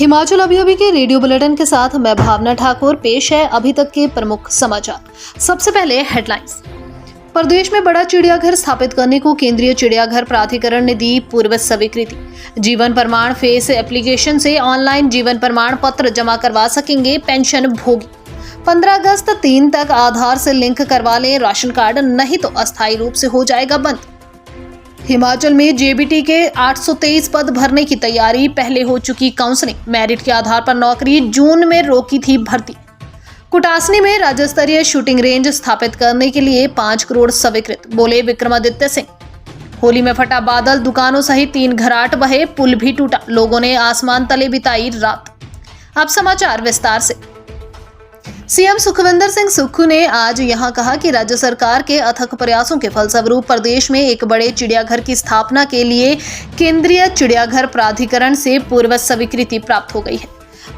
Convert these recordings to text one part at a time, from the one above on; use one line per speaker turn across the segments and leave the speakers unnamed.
हिमाचल अभी के radio bulletin के साथ मैं भावना ठाकुर। पेश है अभी तक के प्रमुख समाचार। सबसे पहले हेडलाइंस। प्रदेश में बड़ा चिड़ियाघर स्थापित करने को केंद्रीय चिड़ियाघर प्राधिकरण ने दी पूर्व स्वीकृति। जीवन प्रमाण फेस एप्लीकेशन से ऑनलाइन जीवन प्रमाण पत्र जमा करवा सकेंगे पेंशन भोगी। 15 अगस्त 3 तक आधार से लिंक करवा लें राशन कार्ड, नहीं तो अस्थायी रूप से हो जाएगा बंद। हिमाचल में जेबीटी के 823 पद भरने की तैयारी, पहले हो चुकी काउंसलिंग। मेरिट के आधार पर नौकरी, जून में रोकी थी भर्ती। कुटासनी में राज्य स्तरीय शूटिंग रेंज स्थापित करने के लिए 5 करोड़ स्वीकृत, बोले विक्रमादित्य सिंह। होली में फटा बादल, दुकानों सहित 3 घराट बहे, पुल भी टूटा, लोगों ने आसमान तले बिताई रात। अब समाचार विस्तार से। सीएम सुखविंदर सिंह सुक्खू ने आज यहां कहा कि राज्य सरकार के अथक प्रयासों के फलस्वरूप प्रदेश में एक बड़े चिड़ियाघर की स्थापना के लिए केंद्रीय चिड़ियाघर प्राधिकरण से पूर्व स्वीकृति प्राप्त हो गई है।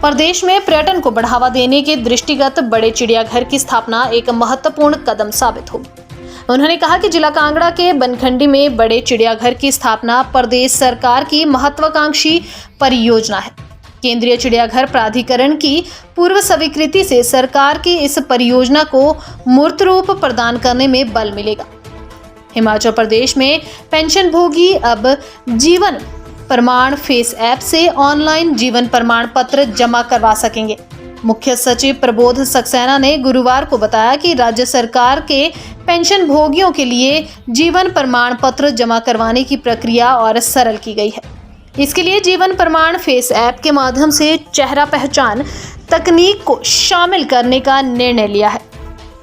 प्रदेश में पर्यटन को बढ़ावा देने के दृष्टिगत बड़े चिड़ियाघर की स्थापना एक महत्वपूर्ण कदम साबित होगी। उन्होंने कहा कि जिला कांगड़ा के बनखंडी में बड़े चिड़ियाघर की स्थापना प्रदेश सरकार की महत्वाकांक्षी परियोजना है। केंद्रीय चिड़ियाघर प्राधिकरण की पूर्व स्वीकृति से सरकार की इस परियोजना को मूर्त रूप प्रदान करने में बल मिलेगा। हिमाचल प्रदेश में पेंशन भोगी अब जीवन प्रमाण फेस ऐप से ऑनलाइन जीवन प्रमाण पत्र जमा करवा सकेंगे। मुख्य सचिव प्रबोध सक्सेना ने गुरुवार को बताया कि राज्य सरकार के पेंशन भोगियों के लिए जीवन प्रमाण पत्र जमा करवाने की प्रक्रिया और सरल की गई है। इसके लिए जीवन प्रमाण फेस ऐप के माध्यम से चेहरा पहचान तकनीक को शामिल करने का निर्णय लिया है।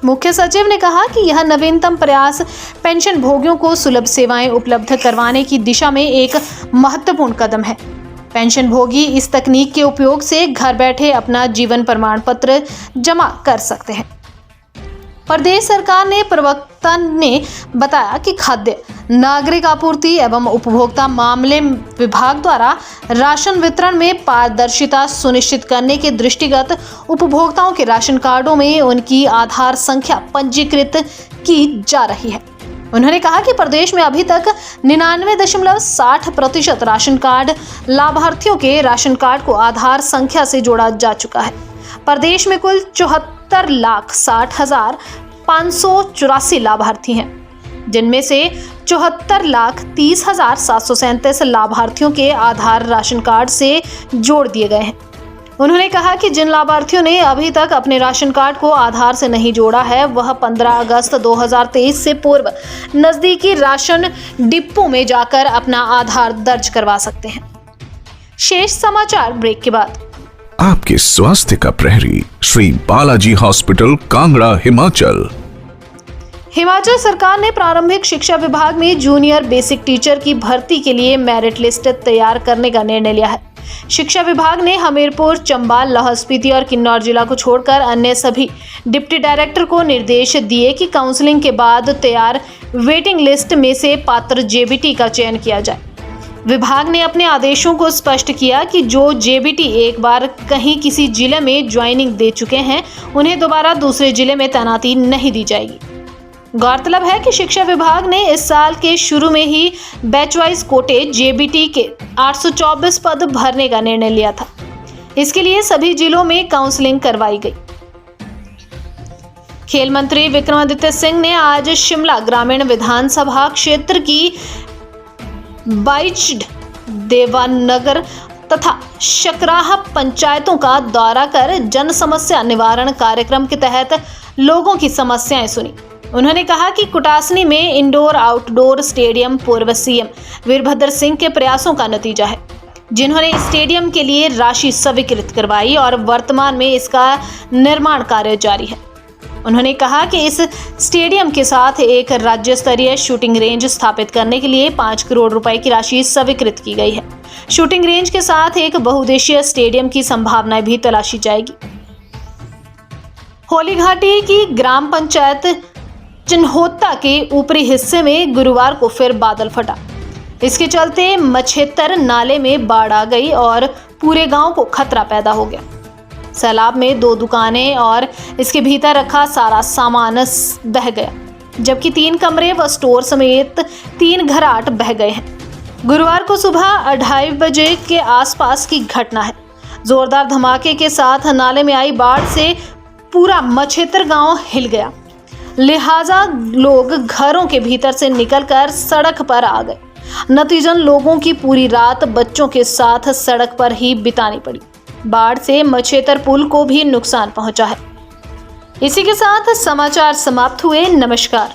मुख्य सचिव ने कहा कि यह नवीनतम प्रयास पेंशन भोगियों को सुलभ सेवाएं उपलब्ध करवाने की दिशा में एक महत्वपूर्ण कदम है। पेंशन भोगी इस तकनीक के उपयोग से घर बैठे अपना जीवन प्रमाण पत्र जमा कर सकते हैं। प्रदेश सरकार ने प्रवक्ता ने बताया कि खाद्य नागरिक आपूर्ति एवं उपभोक्ता मामले विभाग द्वारा राशन वितरण में पारदर्शिता सुनिश्चित करने के दृष्टिगत उपभोक्ताओं के राशन कार्डों में उनकी आधार संख्या पंजीकृत की जा रही है। उन्होंने कहा कि प्रदेश में अभी तक 99.60% राशन कार्ड लाभार्थियों के राशन कार्ड को आधार संख्या से जोड़ा जा चुका है। प्रदेश में कुल 74,60,584 लाभार्थी हैं, जिनमें से 74,30,737 लाभार्थियों के आधार राशन कार्ड से जोड़ दिए गए हैं। उन्होंने कहा कि जिन लाभार्थियों ने अभी तक अपने राशन कार्ड को आधार से नहीं जोड़ा है, वह 15 अगस्त 2023 से पूर्व नजदीकी राशन डिपो में जाकर अपना आधार दर्ज करवा सकते हैं। शेष समाचार ब्रेक के बाद।
आपके स्वास्थ्य का प्रहरी, श्री बालाजी हॉस्पिटल, कांगड़ा, हिमाचल।
हिमाचल सरकार ने प्रारंभिक शिक्षा विभाग में जूनियर बेसिक टीचर की भर्ती के लिए मेरिट लिस्ट तैयार करने का निर्णय लिया है। शिक्षा विभाग ने हमीरपुर, चंबा, लाहौल स्पीति और किन्नौर जिला को छोड़कर अन्य सभी डिप्टी डायरेक्टर को निर्देश दिए कि काउंसलिंग के बाद तैयार वेटिंग लिस्ट में से पात्र जेबीटी का चयन किया जाए। विभाग ने अपने आदेशों को स्पष्ट किया कि जो जेबीटी एक बार कहीं किसी जिले में ज्वाइनिंग दे चुके हैं, उन्हें दोबारा दूसरे जिले में तैनाती नहीं दी जाएगी। गौरतलब है कि शिक्षा विभाग ने इस साल के शुरू में ही बैच वाइज कोटे जेबीटी के 824 पद भरने का निर्णय लिया था। इसके लिए सभी जिलों में काउंसलिंग करवाई गई। खेल मंत्री विक्रमादित्य सिंह ने आज शिमला ग्रामीण विधानसभा क्षेत्र की बाइच्ड, देवानगर तथा शकराहा पंचायतों का दौरा कर जन समस्या निवारण कार्यक्रम के तहत लोगों की समस्याएं सुनी। उन्होंने कहा कि कुटासनी में इंडोर आउटडोर स्टेडियम पूर्व सीएम वीरभद्र सिंह के प्रयासों का नतीजा है, जिन्होंने स्टेडियम के लिए राशि स्वीकृत करवाई और वर्तमान में इसका निर्माण कार्य जारी है। उन्होंने कहा कि इस स्टेडियम के साथ एक राज्य स्तरीय शूटिंग रेंज स्थापित करने के लिए 5 करोड़ रुपए की राशि स्वीकृत की गई है। शूटिंग रेंज के साथ एक बहुउद्देशीय स्टेडियम की संभावनाएं भी तलाशी जाएगी। होली घाटी की ग्राम पंचायत चिन्होत्ता के ऊपरी हिस्से में गुरुवार को फिर बादल फटा। इसके चलते मछेतर नाले में बाढ़ आ गई और पूरे गांव को खतरा पैदा हो गया। सैलाब में 2 दुकानें और इसके भीतर रखा सारा सामान बह गया, जबकि 3 कमरे व स्टोर समेत 3 घराट बह गए हैं। गुरुवार को सुबह 2:30 बजे के आसपास की घटना है। जोरदार धमाके के साथ नाले में आई बाढ़ से पूरा मछेतर गांव हिल गया, लिहाजा लोग घरों के भीतर से निकलकर सड़क पर आ गए। नतीजन लोगों की पूरी रात बच्चों के साथ सड़क पर ही बितानी पड़ी। बाढ़ से मछेतर पुल को भी नुकसान पहुंचा है। इसी के साथ समाचार समाप्त हुए। नमस्कार।